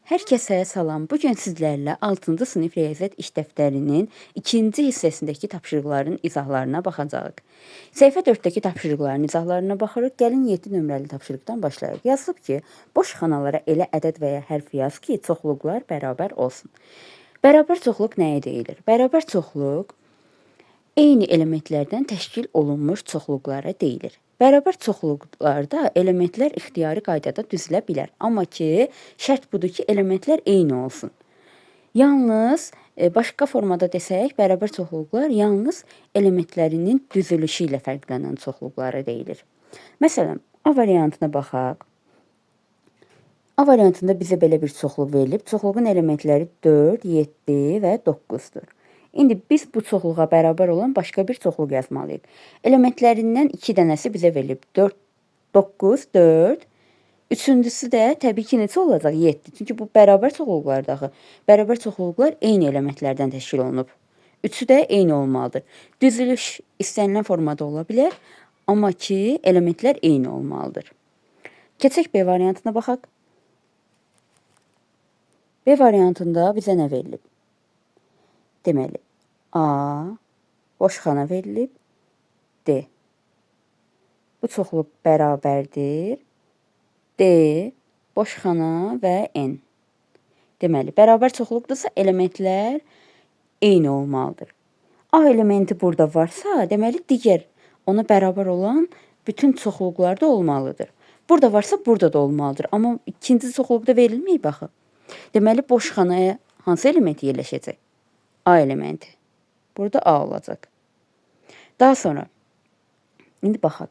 Hər kəsə salam. Bu gün sizlərlə 6-cı sinif riyaziyyat iş dəftərinin 2-ci hissəsindəki tapşırıqların izahlarına baxacağıq. Səhifə 4-dəki tapşırıqların izahlarına baxırıq. Gəlin 7 nömrəli tapşırıqdan başlayaq. Yazılıb ki, boş xanalara elə ədəd və ya hərf yaz ki, çoxluqlar bərabər olsun. Bərabər çoxluq nəyə deyilir? Bərabər çoxluq eyni elementlərdən təşkil olunmuş çoxluqlara deyilir. Bərabər çoxluqlarda elementlər ixtiyari qaydada düzülə bilər. Amma ki, şərt budur ki, elementlər eyni olsun. Yalnız başqa formada desək, bərabər çoxluqlar yalnız elementlərinin düzülüşü ilə fərqlənən çoxluqlara deyilir. Məsələn, A variantına baxaq. A variantında bizə belə bir çoxluq verilib. Çoxluğun elementləri 4, 7 və 9-dur. İndi biz bu çoxluğa bərabər olan başqa bir çoxluq yazmalıyıq. Elementlərindən 2 dənəsi bizə verilib. 4, 9, 4. Üçüncüsü də təbii ki, neçə olacaq? 7. Çünki bu bərabər çoxluqlardır axı. Bərabər çoxluqlar eyni elementlərdən təşkil olunub. Üçü də eyni olmalıdır. Düzülüş istənilən formada ola bilər, amma ki, elementlər eyni olmalıdır. Keçək B variantına baxaq. B variantında bizə nə verilib? Deməli, A boş xana verilib, D. Bu çoxluq bərabərdir, D boş xana və N. Deməli, bərabər çoxluqdursa elementlər eyni olmalıdır. A elementi burada varsa, deməli digər ona bərabər olan bütün çoxluqlarda olmalıdır. Burada varsa burada da olmalıdır. Amma ikinci çoxluqda verilməyib axı. Deməli, boş xanaya hansı element yerləşəcək? A elementi. Burada A olacaq. Daha sonra, indi baxaq.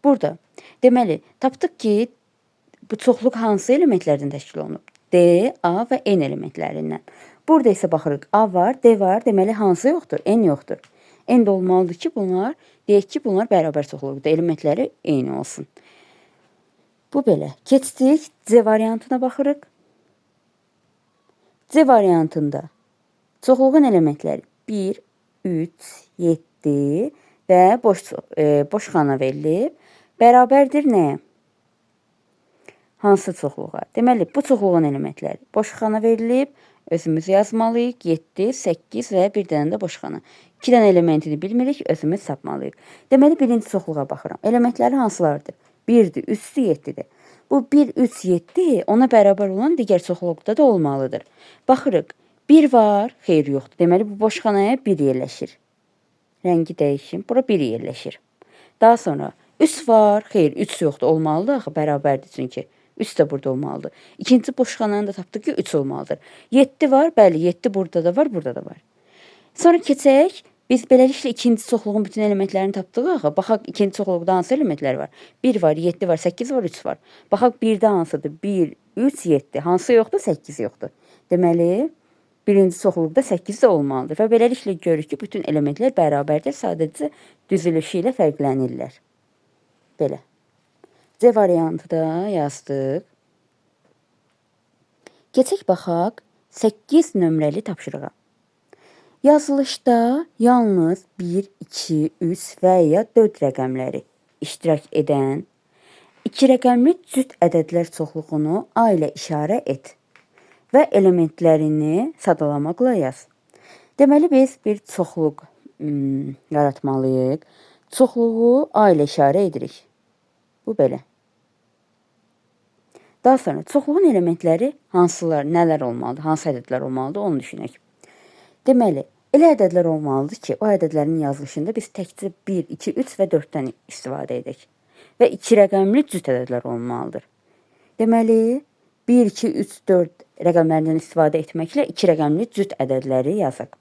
Burada, deməli, tapdıq ki, bu çoxluq hansı elementlərdən təşkil olunub? D, A və N elementlərindən. Burada isə baxırıq, A var, D var, deməli, hansı yoxdur? N yoxdur. N də olmalıdır ki, deyək ki, bunlar bərabər çoxluqdur, elementləri eyni olsun. Bu belə. Keçdik, C variantına baxırıq. C variantında çoxluğun elementləri 1, 3, 7 və boş xana verilib. Bərabərdir nəyə? Hansı çoxluğa? Deməli, bu çoxluğun elementləri boş xana verilib. Özümüz yazmalıyıq. 7, 8 və bir dənə də boş xana. 2 dənə elementini bilmirik, özümüz tapmalıyıq. Deməli, birinci çoxluğa baxıram. Elementləri hansılardır? 1-dir, 3-dür, 7-dir. Bu 1, 3, 7 ona bərabər olan digər çoxluqda da olmalıdır. Baxırıq, 1 var, xeyr yoxdur. Deməli, bu boş xanaya 1 yerləşir. Rəngi dəyişim, bura 1 yerləşir. Daha sonra 3 var, xeyr, 3 yoxdur, olmalıdır axı, bərabərdir çünki. 3 də burada olmalıdır. İkinci boş xananı da tapdıq ki, 3 olmalıdır. 7 var, bəli, 7 burada da var, burada da var. Sonra keçək. Biz beləliklə ikinci çoxluğun bütün elementlərini tapdıq axı. Baxaq ikinci çoxluqda hansı elementlər var? 1 var, 7 var, 8 var, 3 var. Baxaq 1-də hansıdır? 1, 3, 7. Hansı yoxdur? 8 yoxdur. Deməli, birinci çoxluqda 8 də olmalıdır. Və beləliklə görürük ki, bütün elementlər bərabərdir. Sadəcə düzülüşü ilə fərqlənirlər. Belə. C variantı da yazdıq. Keçək baxaq 8 nömrəli tapşırığa. Yazılışda yalnız 1, 2, 3 və ya 4 rəqəmləri iştirak edən 2 rəqəmli cüt ədədlər çoxluğunu A ilə işarə et və elementlərini sadalamaqla yaz. Deməli, biz bir çoxluq yaratmalıyıq. Çoxluğu A ilə işarə edirik. Bu belə. Daha sonra çoxluğun elementləri hansılar, nələr olmalıdır, hansı ədədlər olmalıdır, onu düşünək. Deməli, elə ədədlər olmalıdır ki, o ədədlərin yazılışında biz təkcə 1, 2, 3 və 4-dən istifadə edək. Və 2 rəqəmli cüt ədədlər olmalıdır. Deməli, 1, 2, 3, 4 rəqəmlərindən istifadə etməklə 2 rəqəmli cüt ədədləri yazaq.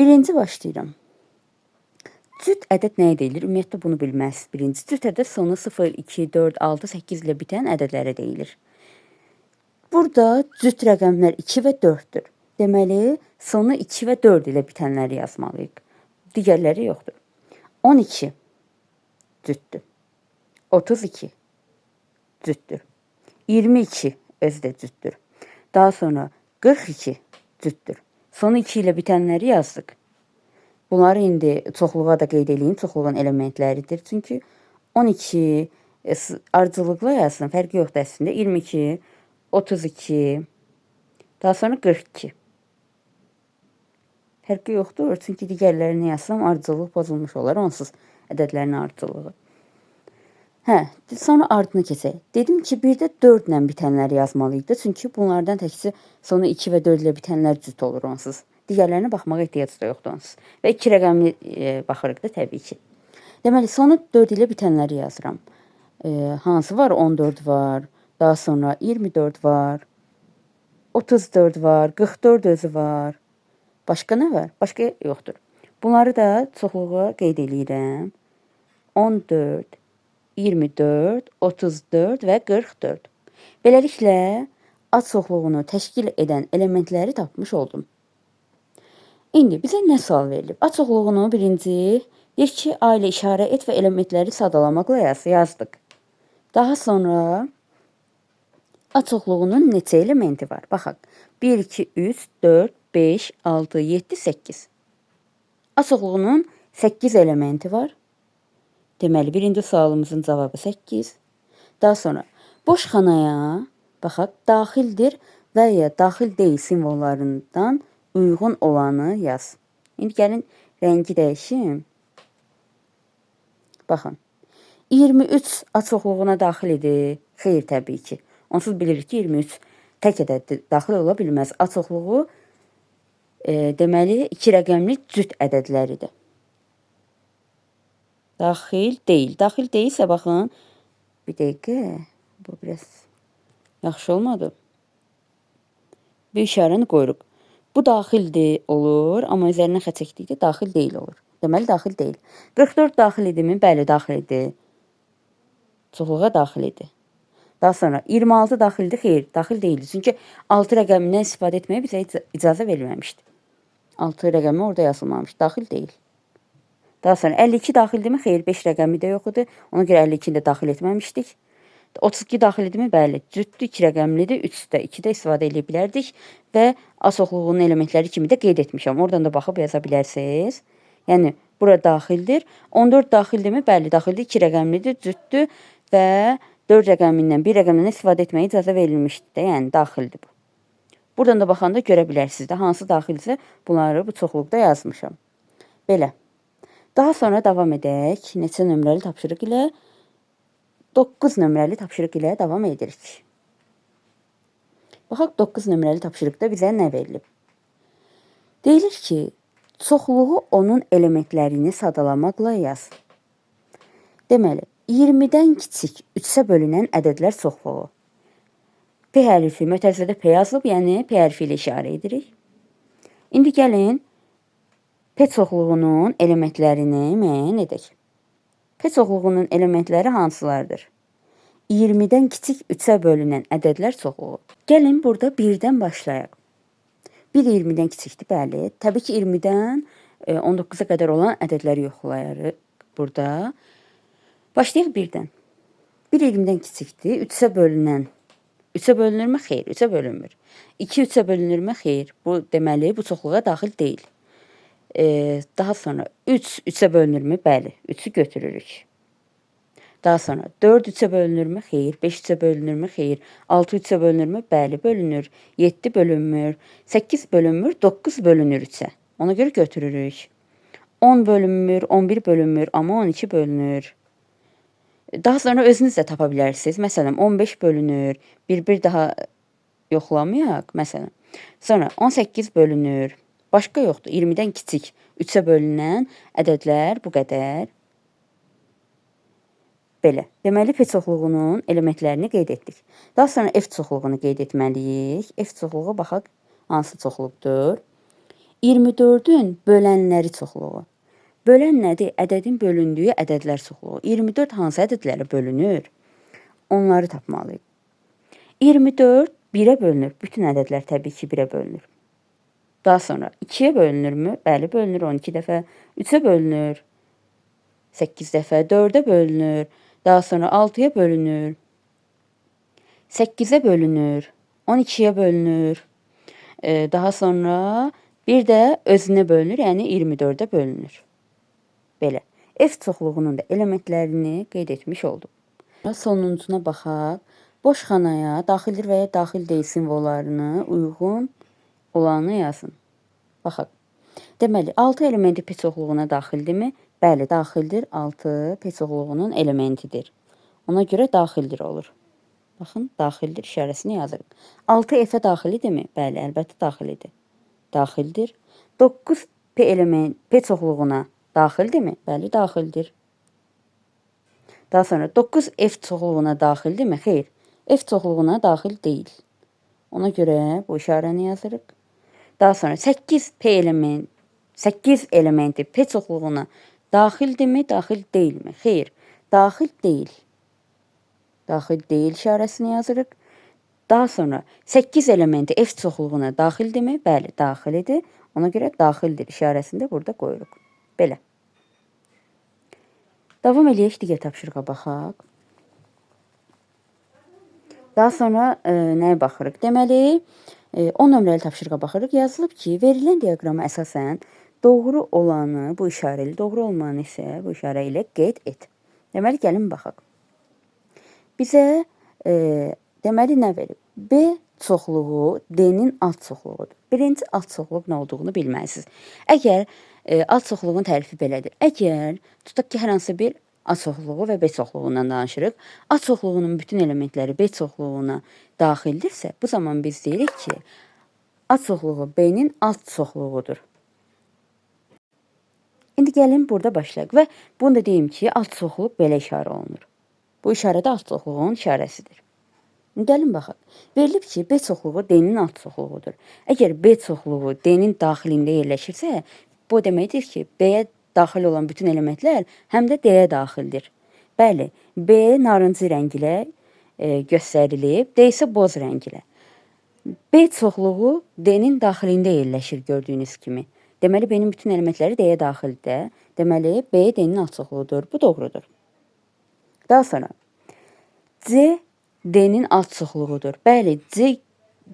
Birinci başlayıram. Cüt ədəd nəyə deyilir? Ümumiyyətlə bunu bilməz. Birinci cüt ədəd sonu 0, 2, 4, 6, 8 ilə bitən ədədlərə deyilir. Burada cüt rəqəmlər 2 və 4-dür. Deməli, sonu 2 və 4 ilə bitənləri yazmalıyıq. Digərləri yoxdur. 12 cütdür. 32 cütdür. 22 özü də cütdür. Daha sonra 42 cütdür. Sonu 2 ilə bitənləri yazdıq. Bunları indi çoxluğa da qeyd edeyim. Çoxluğun elementləridir. Çünki 12 ardıcılıqla yazsın, fərqi yoxdur əslində. 22, 32, daha sonra 42. Fərqi yoxdur, çünki digərlərini yazsam ardıcılıq pozulmuş olar, onsuz ədədlərin ardıcılığı. Sonra ardını keçək. Dedim ki, bir də 4 ilə bitənləri yazmalı idi, çünki bunlardan təkcə sonu 2 və 4 ilə bitənlər cüt olur onsuz. Digərlərinə baxmağa ehtiyac da yoxdur onsuz. Və 2 rəqəmli baxırıq da təbii ki. Deməli, sonu 4 ilə bitənləri yazıram. Hansı var? 14 var, daha sonra 24 var, 34 var, 44 özü var. Başqa nə var? Başqa yoxdur. Bunları da çoxluğa qeyd edirəm. 14, 24, 34 və 44. Beləliklə, ad çoxluğunu təşkil edən elementləri tapmış oldum. İndi bizə nə sual verilib? Ad çoxluğunu birinci deyir ki, A ilə işarə et və elementləri sadalamaqla yazdıq. Daha sonra ad çoxluğunun neçə elementi var? Baxaq. 1, 2, 3, 4, 5, 6, 7, 8. Ad çoxluğunun 8 elementi var. Deməli, birinci sualımızın cavabı 8. Daha sonra boş xanaya baxaq, daxildir və ya daxil deyil simvollarından uyğun olanı yaz. İndi gəlin rəngi dəyişim. Baxın. 23 ad çoxluğuna daxil idi. Xeyr, təbii ki. Onsuz bilirik ki, 23 tək ədəddir, daxil ola bilməz. Ad çoxluğu deməli 2 rəqəmli cüt ədədləridir. Daxil deyil. Daxil deyilsə, baxın, bir dəqiqə, bu biraz yaxşı olmadı. Bir işarəni qoyuruq. Bu daxildir olur, amma üzərinə xətt çəkdikdə daxil deyil olur. Deməli, daxil deyil. 44 daxil idimi? Bəli, daxil idi. Çoxluğa daxil idi. Daha sonra 26 daxildir? Xeyr, daxil deyildi. Çünki 6 rəqəmindən istifadə etməyə bizə icazə verilməmişdi. 6 rəqəmi orada yazılmamış. Daxil deyil. Daha sonra 52 daxildirmi? Xeyr, 5 rəqəmi də yox idi. Ona görə 52-ni də daxil etməmişdik. 32 daxil idimi? Bəli, cütdür, 2 rəqəmlidir. 3-də, 2-də istifadə edə bilərdik və az çoxluğunun elementləri kimi də qeyd etmişəm. Oradan da baxıb yaza bilərsiniz. Yəni, bura daxildir. 14 daxildirmi? Bəli, daxildir, 2 rəqəmlidir, cütdür və 4 rəqəmindən, 1 rəqəmindən istifadə etməyə icazə verilmişdir də, yəni daxildir bu. Buradan da baxanda görə bilərsiniz də, hansı daxilsə bunları bu çoxluqda yazmışam. Belə. Daha sonra davam edək. Neçə nömrəli tapşırıq ilə? 9 nömrəli tapşırıq ilə davam edirik. Baxaq, 9 nömrəli tapşırıqda bizə nə verilib? Deyilir ki, çoxluğu onun elementlərini sadalamaqla yaz. Deməli, 20-dən kiçik 3-ə bölünən ədədlər çoxluğu. P hərfi mötərizədə P yazılıb, yəni P hərfi ilə işarə edirik. İndi gəlin, P çoxluğunun elementlərini müəyyən edək. P çoxluğunun elementləri hansılardır? 20-dən kiçik 3-ə bölünən ədədlər çoxluğu. Gəlin, burada 1-dən başlayaq. 1 20-dən kiçikdir, bəli. Təbii ki, 20-dən 19-a qədər olan ədədləri yoxlayarıq burada. Başlayaq 1-dən. 1 20-dən kiçikdir, 3-ə bölünən. 3-ə bölünürmü? Xeyr, 3-ə bölünmür. 2 3-ə bölünürmü? Xeyr. Bu deməli, bu çoxluğa daxil deyil. Daha sonra 3 3-ə bölünürmü? Bəli, 3-ü götürürük. Daha sonra 4 3-ə bölünürmü? Xeyr. 5 3-ə bölünürmü? Xeyr. 6 3-ə bölünürmü? Bəli, bölünür. 7 bölünmür. 8 bölünmür. 9 bölünür 3-ə. Ona görə götürürük. 10 bölünmür, 11 bölünmür, amma 12 bölünür. Daha sonra özünüz də tapa bilərsiniz. Məsələn, 15 bölünür. Bir daha yoxlamayaq, məsələn. Sonra 18 bölünür. Başqa yoxdur. 20-dən kiçik 3-ə bölünən ədədlər bu qədər. Belə. Deməli, P çoxluğunun elementlərini qeyd etdik. Daha sonra F çoxluğunu qeyd etməliyik. F çoxluğu baxaq hansı çoxluqdur. 24-ün bölənləri çoxluğu. Bölən nədir? Ədədin bölündüyü ədədlər çoxluğu. 24 hansı ədədlərə bölünür? Onları tapmalıyıq. 24 1-ə bölünür. Bütün ədədlər təbii ki, 1-ə bölünür. Daha sonra 2-yə bölünürmü? Bəli, bölünür 12 dəfə. 3-ə bölünür 8 dəfə. 4-ə bölünür. Daha sonra 6-ya bölünür. 8-ə bölünür. 12-yə bölünür. Daha sonra bir də özünə bölünür, yəni 24-ə bölünür. Belə. F çoxluğunun da elementlərini qeyd etmiş oldum. Sonuncuna baxaq. Boş xanaya daxildir və ya daxil deyil simvollarını uyğun olanı yazın. Baxaq. Deməli, 6 elementi pi çoxluğuna daxildirmi? Bəli, daxildir. 6 pi çoxluğunun elementidir. Ona görə daxildir olur. Baxın, daxildir işarəsini yazırıq. 6 F-ə daxilidirmi? Bəli, əlbəttə daxilidir. Daxildir. 9 P element P çoxluğuna daxildirmi? Bəli, daxildir. Daha sonra 9 F çoxluğuna daxildirmi? Xeyr. F çoxluğuna daxil deyil. Ona görə bu işarəni yazırıq. Daha sonra 8 elementi P çoxluğuna daxildirmi, daxil deyilmi? Xeyr. Daxil deyil. Daxil deyil işarəsini yazırıq. Daha sonra 8 elementi F çoxluğuna daxildirmi? Bəli, daxilidir. Ona görə daxildir işarəsini də burada qoyuruq. Belə. Davam eləyək, digər tapşırığa baxaq. Daha sonra nəyə baxırıq? Deməli, 10 nömrəli tapşırığa baxırıq. Yazılıb ki, verilən diaqrama əsasən doğru olanı bu işarə ilə, doğru olmayanı isə bu işarə ilə qeyd et. Deməli, gəlin baxaq. Bizə deməli nə verib? B çoxluğu D-nin alt çoxluğudur. Birinci alt çoxluq nə olduğunu bilməlisiniz. Əgər alt çoxluğun tərifi belədir. Əgər tutaq ki, hər hansı bir A çoxluğu və B çoxluğundan danışırıq. A çoxluğunun bütün elementləri B çoxluğuna daxildirsə, bu zaman biz deyirik ki, A çoxluğu B-nin alt çoxluğudur. İndi gəlin burada başlayaq və bunu da deyim ki, alt çoxluq belə işarə olunur. Bu işarə də alt çoxluğun işarəsidir. Gəlin baxaq. Verilib ki, B çoxluğu D-nin alt çoxluğudur. Əgər B çoxluğu D-nin daxilində yerləşirsə, bu deməkdir ki, B-yə daxil olan bütün elementlər həm də D-yə daxildir. Bəli, B narıncı rəng ilə göstərilib, D isə boz rəng ilə. B çoxluğu D-nin daxilində yerləşir gördüyünüz kimi. Deməli, B-nin bütün elementləri D-yə daxildir. Deməli, B D-nin alt çoxluğudur. Bu doğrudur. Daha sonra C D-nin alt çoxluğudur. Bəli,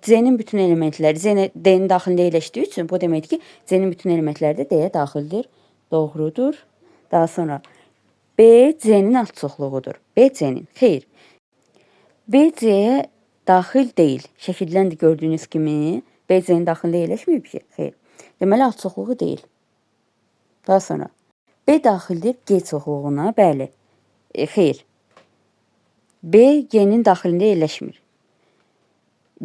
C-nin bütün elementləri D-nin daxilində yerləşdiyi üçün bu deməkdir ki, C-nin bütün elementləri də D-yə daxildir. Doğrudur. Daha sonra B C-nin alt çoxluğudur. B C-nin. Xeyr. B C-yə daxil deyil. Şəkildən də gördüyünüz kimi B C-nin daxilində yerləşməyib ki. Xeyr. Deməli, alt çoxluğu deyil. Daha sonra B daxildir G çoxluğuna. Bəli. Xeyr. B G-nin daxilində yerləşmir.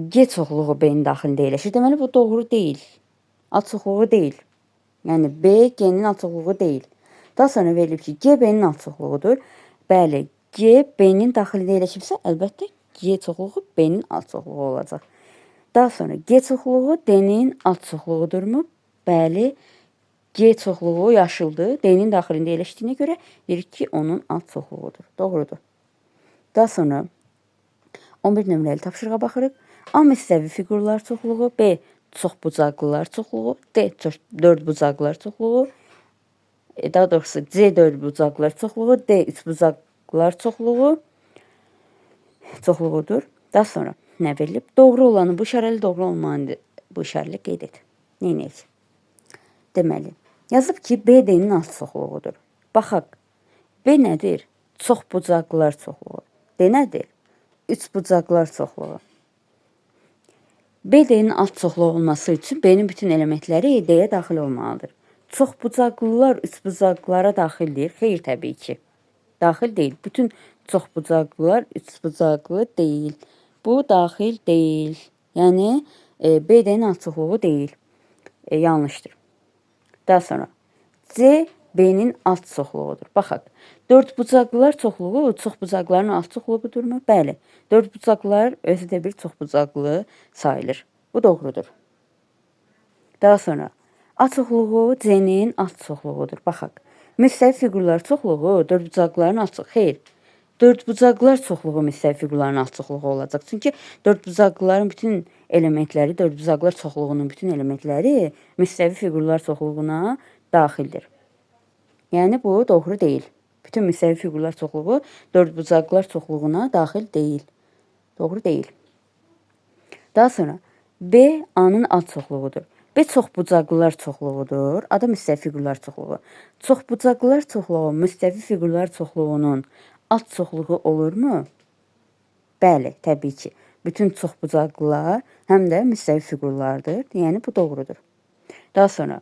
G çoxluğu B-nin daxilində yerləşir. Deməli, bu doğru deyil. Alt çoxluğu deyil. Yəni, B G-nin alt çoxluğu deyil. Daha sonra verilib ki, G B-nin alt çoxluğudur. Bəli, G B-nin daxilində yerləşibsə, əlbəttə G çoxluğu B-nin alt çoxluğu olacaq. Daha sonra G çoxluğu D-nin alt çoxluğudurmu? Bəli, G çoxluğu yaşıldır. D-nin daxilində yerləşdiyinə görə deyirik ki, onun alt çoxluğudur. Doğrudur. Daha sonra 11 nömrəli tapşırığa baxırıq. A müstəvi fiqurlar çoxluğu, B çoxbucaqlılar çoxluğu, D dördbucaqlılar çoxluğu, daha doğrusu C dördbucaqlılar çoxluğu, D üçbucaqlılar çoxluğudur. Daha sonra nə verilib? Doğru olanı bu işarəli, doğru olmayanı bu işarəli qeyd et. Neynəyək? Deməli, yazıb ki, B D-nin alt çoxluğudur. Baxaq, B nədir? Çoxbucaqlılar çoxluğu. D nədir? Üçbucaqlılar çoxluğu. B D-nin alt çoxluğu olması üçün B-nin bütün elementləri D-yə daxil olmalıdır. Çoxbucaqlılar üçbucaqlılara daxildir. Xeyr, təbii ki. Daxil deyil. Bütün çoxbucaqlılar üçbucaqlı deyil. Bu daxil deyil. Yəni, B D-nin alt çoxluğu deyil. Yanlışdır. Daha sonra C B-nin alt çoxluğudur. Baxaq. Dördbucaqlılar çoxluğu çoxbucaqların alt çoxluğudurmu? Bəli. Dördbucaqlılar özü də bir çoxbucaqlı sayılır. Bu doğrudur. Daha sonra A çoxluğu C-nin alt çoxluğudur. Baxaq. Müstəvi fiqurlar çoxluğu dördbucaqlıların alt çoxluğu. Xeyr. Dördbucaqlılar çoxluğu müstəvi fiqurların alt çoxluğu olacaq. Çünki dördbucaqlıların bütün elementləri, dördbucaqlılar çoxluğunun bütün elementləri müstəvi fiqurlar çoxluğuna daxildir. Yəni, bu doğru deyil. Bütün müstəvi fiqurlar çoxluğu dördbucaqlılar çoxluğuna daxil deyil. Doğru deyil. Daha sonra B A-nın alt çoxluğudur. B çoxbucaqlılar çoxluğudur. A da müstəvi fiqurlar çoxluğu. Çoxbucaqlılar çoxluğu müstəvi fiqurlar çoxluğunun alt çoxluğu olurmu? Bəli, təbii ki. Bütün çoxbucaqlılar həm də müstəvi fiqurlardır. Yəni bu doğrudur. Daha sonra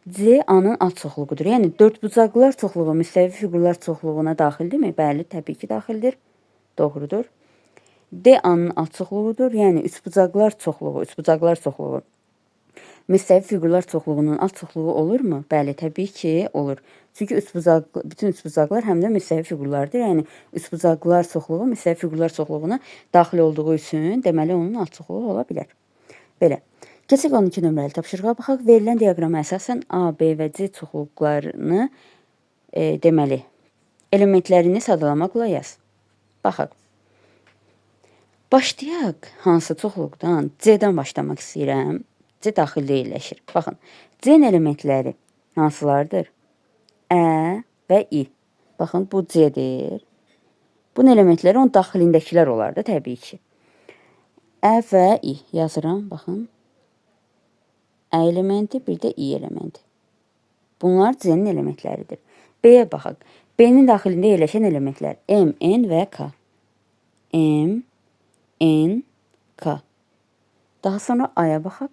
C A-nın alt çoxluğudur. Yəni dördbucaqlılar çoxluğu müstəvi fiqurlar çoxluğuna daxildirmi? Bəli, təbii ki, daxildir. Doğrudur. D A-nın alt çoxluğudur. Yəni üçbucaqlılar çoxluğu müstəvi fiqurlar çoxluğunun alt çoxluğu olurmu? Bəli, təbii ki, olur. Çünki bütün üçbucaqlar həm də müstəvi fiqurlardır. Yəni üçbucaqlılar çoxluğu müstəvi fiqurlar çoxluğuna daxil olduğu üçün deməli onun alt çoxluğu ola bilər. Belə. Keçək 12 nömrəli tapşırığa baxaq. Verilən diaqrama əsasən A, B və C çoxluqlarını deməli elementlərini sadalamaqla yaz. Baxaq. Başlayaq hansı çoxluqdan? C-dən başlamaq istəyirəm. C daxildə yerləşir. Baxın, C-nin elementləri hansılardır? Ə və İ. Baxın, bu C-dir. Bunun elementləri onun daxilindəkilər olar da təbii ki. Ə və İ yazıram, baxın. Ə elementi, bir də İ elementi. Bunlar C-nin elementləridir. B-yə baxaq. B-nin daxilində yerləşən elementlər M, N və K. M, N, K. Daha sonra A-ya baxaq.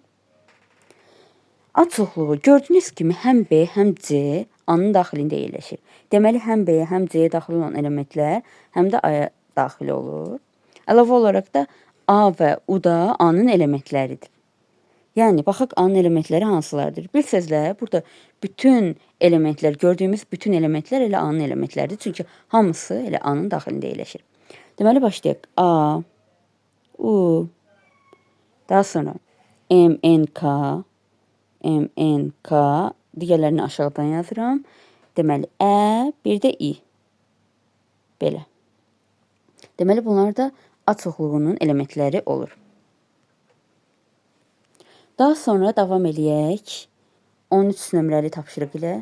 A çoxluğu gördüyünüz kimi həm B, həm C A-nın daxilində yerləşir. Deməli, həm B-yə, həm C-yə daxil olan elementlər həm də A-ya daxil olur. Əlavə olaraq da A və U da A-nın elementləridir. Yəni, baxaq A-nın elementləri hansılardır? Bir sözlə, burada bütün elementlər, gördüyümüz bütün elementlər elə A-nın elementləridir. Çünki hamısı elə A-nın daxilində yerləşir. Deməli, başlayaq. A, U, daha sonra M, N, K, M, N, K, digərlərini aşağıdan yazıram. Deməli, Ə, bir də İ. Belə. Deməli, bunlar da A çoxluğunun elementləri olur. Daha sonra davam eləyək 13 nömrəli tapşırıq ilə.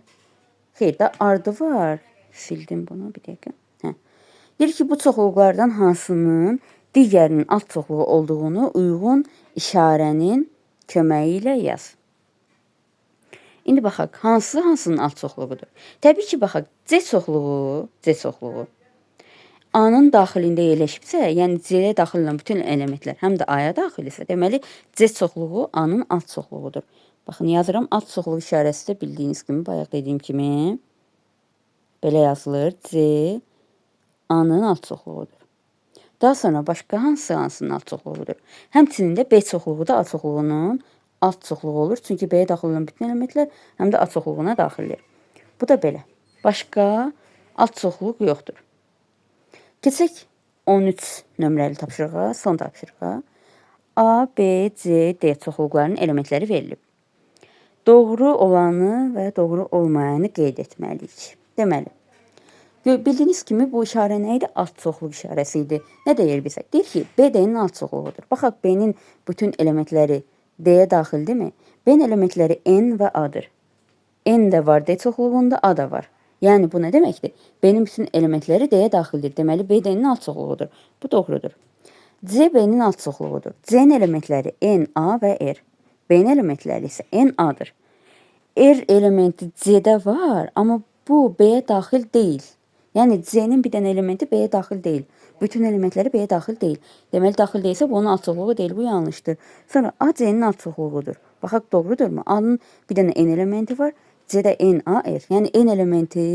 Xeyr, də ardı var. Sildim bunu, bir dəqiqə. Deyir ki, bu çoxluqlardan hansının digərinin alt çoxluğu olduğunu uyğun işarənin köməyi ilə yaz. İndi baxaq, hansının alt çoxluğudur? Təbii ki, baxaq, C çoxluğu A-nın daxilində yerləşibsə, yəni C-yə daxil olan bütün elementlər həm də A-ya daxildirsə, deməli C çoxluğu A-nın alt çoxluğudur. Baxın, yazıram, alt çoxluğu işarəsi də bildiyiniz kimi, bayaq dediyim kimi belə yazılır. C A-nın alt çoxluğudur. Daha sonra başqa hansının alt çoxluğudur? Həmçinin də B çoxluğu da A çoxluğunun alt çoxluğu olur. Çünki B-yə daxil olan bütün elementlər həm də A çoxluğuna daxildir. Bu da belə. Başqa alt çoxluq yoxdur. Keçək 13 nömrəli tapşırığa, son tapşırığa. A, B, C, D çoxluqlarının elementləri verilib. Doğru olanı və doğru olmayanı qeyd etməliyik. Deməli, bildiyiniz kimi bu işarə nə idi? Alt çoxluq işarəsi idi. Nə deyir bizə? Deyir ki, B D-nin alt çoxluğudur. Baxaq, B-nin bütün elementləri D-yə daxildirmi? B-nin elementləri N və A-dır. N də var D çoxluğunda, A da var. Yəni, bu nə deməkdir? B-nin bütün elementləri D-yə daxildir. Deməli, B D-nin alt çoxluğudur. Bu doğrudur. C B-nin alt çoxluğudur. C-nin elementləri N, A və R. B-nin elementləri isə N, A-dır. R elementi C-də var, amma bu B-yə daxil deyil. Yəni, C-nin bir dənə elementi B-yə daxil deyil. Bütün elementləri B-yə daxil deyil. Deməli, daxil deyilsə, bu onun alt çoxluğu deyil. Bu yanlışdır. Sonra A C-nin alt çoxluğudur. Baxaq, doğrudurmu? A-nın bir dənə N elementi var. C-də N, A, R. Yəni, N elementi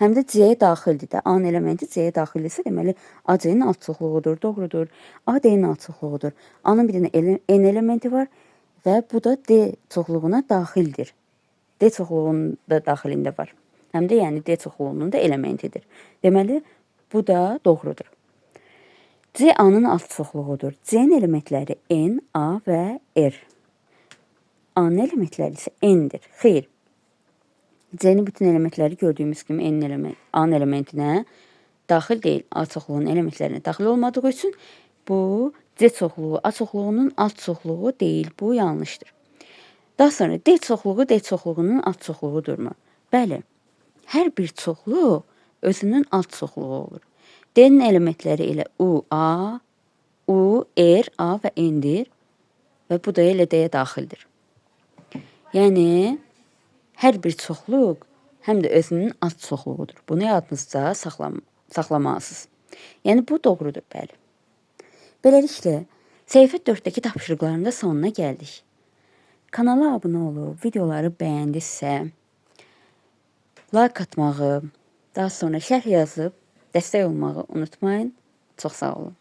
həm də C-yə daxildir də. A-nın elementi C-yə daxildirsə, deməli, A C-nin alt çoxluğudur. Doğrudur. A D-nin alt çoxluğudur. A-nın bir dənə N elementi var və bu da D çoxluğuna daxildir. D çoxluğunun da daxilində var. Həm də yəni D çoxluğunun da elementidir. Deməli, bu da doğrudur. C A-nın alt çoxluğudur. C-nin elementləri N, A və R. A-nın elementləri isə N-dir. Xeyr. C-nin bütün elementləri gördüyümüz kimi A-nın elementinə daxil deyil. A çoxluğunun elementlərinə daxil olmadığı üçün bu C çoxluğu A çoxluğunun alt çoxluğu deyil. Bu yanlışdır. Daha sonra D çoxluğu D çoxluğunun alt çoxluğudurmu? Bəli. Hər bir çoxluq özünün alt çoxluğu olur. D-nin elementləri elə U, A, U, R, A və N-dir və bu da elə D-yə daxildir. Yəni, hər bir çoxluq həm də özünün alt çoxluğudur. Bunu yadınızda saxlamalısınız. saxlamalısınız. Yəni bu doğrudur, bəli. Beləliklə, səhifə 4-dəki tapşırıqların da sonuna gəldik. Kanala abunə olub, videoları bəyəndinizsə, like atmağı, daha sonra şərh yazıb dəstək olmağı unutmayın. Çox sağ olun.